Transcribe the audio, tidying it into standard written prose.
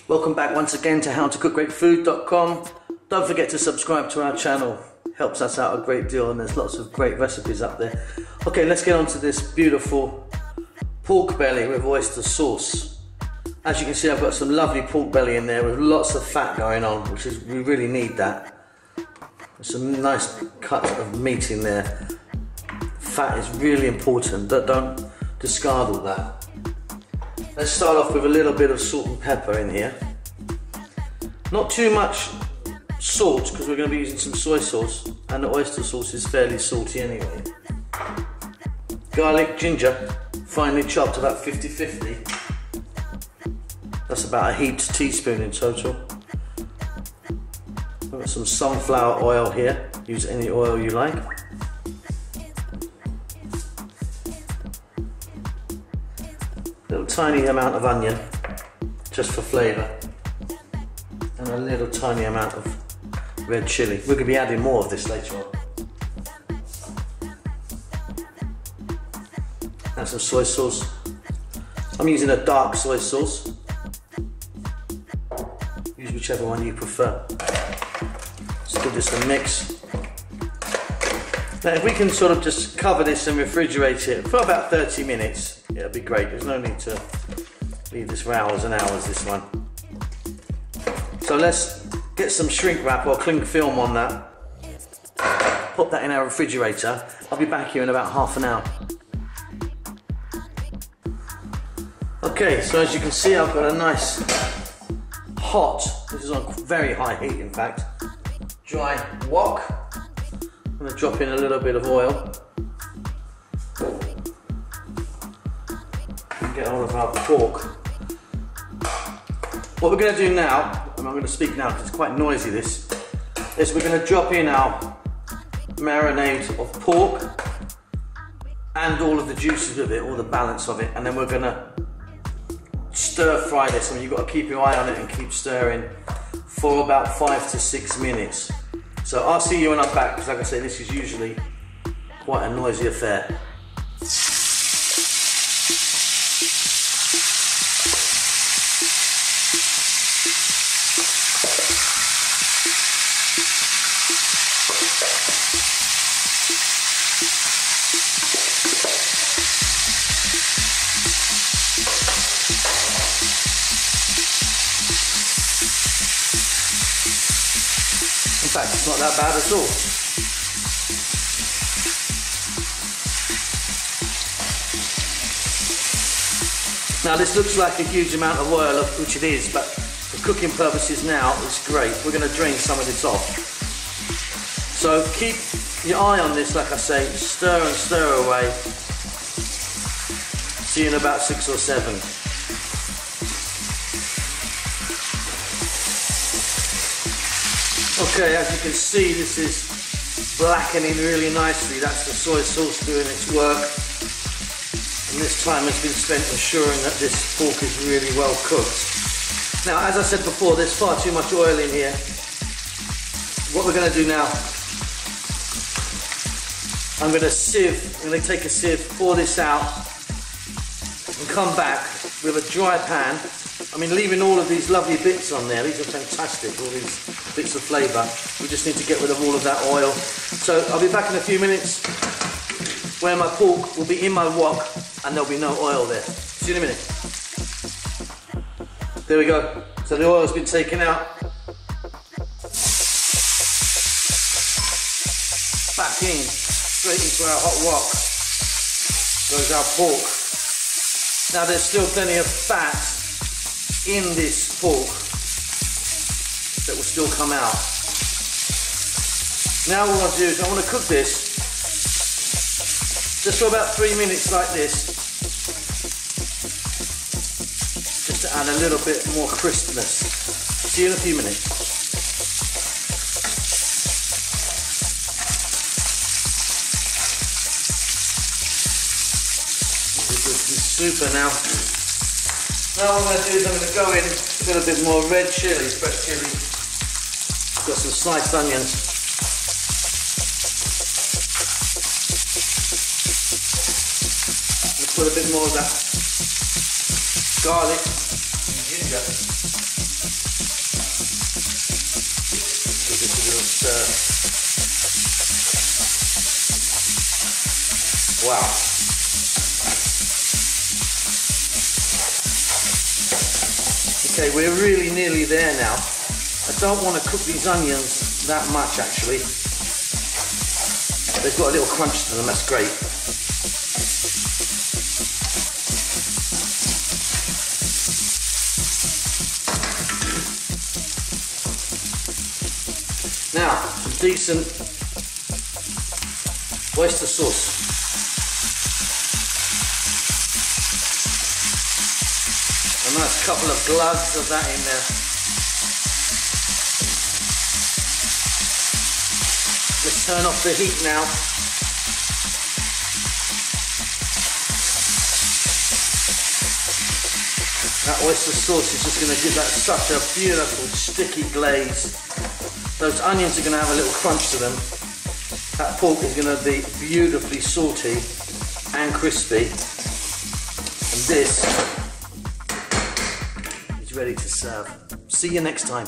Welcome back once again to howtocooggreatfood.com. Don't forget to subscribe to our channel. Helps us out a great deal and there's lots of great recipes up there. Okay, let's get on to this beautiful pork belly with oyster sauce. As you can see, I've got some lovely pork belly in there with lots of fat going on, which is, we really need that. There's some nice cut of meat in there. Fat is really important, don't discard all that. Let's start off with a little bit of salt and pepper in here. Not too much salt because we're going to be using some soy sauce and the oyster sauce is fairly salty anyway. Garlic, ginger, finely chopped, about 50-50. That's about a heaped teaspoon in total. I've got some sunflower oil here. Use any oil you like. Little tiny amount of onion, just for flavour. And a little tiny amount of red chilli. We're going to be adding more of this later on. And some soy sauce. I'm using a dark soy sauce. Use whichever one you prefer. Let's give this a mix. Now if we can sort of just cover this and refrigerate it for about 30 minutes, it'll be great. There's no need to leave this for hours and hours, this one. So let's get some shrink wrap or cling film on that. Pop that in our refrigerator. I'll be back here in about half an hour. Okay, so as you can see, I've got a nice hot, this is on very high heat in fact, dry wok. I'm going to drop in a little bit of oil. And get all of our pork. What we're going to do now, and I'm going to speak now because it's quite noisy this, is we're going to drop in our marinade of pork and all of the juices of it, all the balance of it, and then we're going to stir fry this. I mean, you've got to keep your eye on it and keep stirring for about 5 to 6 minutes. So I'll see you when I'm back, because like I say, this is usually quite a noisy affair. In fact, it's not that bad at all. Now this looks like a huge amount of oil, which it is, but for cooking purposes now, it's great. We're going to drain some of this off. So keep your eye on this, like I say, stir and stir away. See you in about 6 or 7. Okay, as you can see, this is blackening really nicely. That's the soy sauce doing its work. And this time has been spent ensuring that this pork is really well cooked. Now, as I said before, there's far too much oil in here. What we're going to do now, I'm going to take a sieve, pour this out, and come back with a dry pan. I mean, leaving all of these lovely bits on there. These are fantastic, all these bits of flavour. We just need to get rid of all of that oil. So I'll be back in a few minutes where my pork will be in my wok and there'll be no oil there. See you in a minute. There we go. So the oil's been taken out. Back in, straight into our hot wok goes our pork. Now there's still plenty of fat in this pork that will still come out. Now what I want to do is I want to cook this just for about 3 minutes like this, just to add a little bit more crispness. See you in a few minutes. This is super now. Now what I'm going to do is I'm going to go in a little bit more red chilli, fresh chilli. Got some sliced onions. Put a bit more of that garlic and ginger. serve. Wow. Okay, we're really nearly there now. I don't want to cook these onions that much actually. They've got a little crunch to them, that's great. Now, some decent oyster sauce. A nice couple of glugs of that in there. Let's turn off the heat now. That oyster sauce is just going to give that such a beautiful sticky glaze. Those onions are going to have a little crunch to them. That pork is going to be beautifully salty and crispy. And this is ready to serve. See you next time.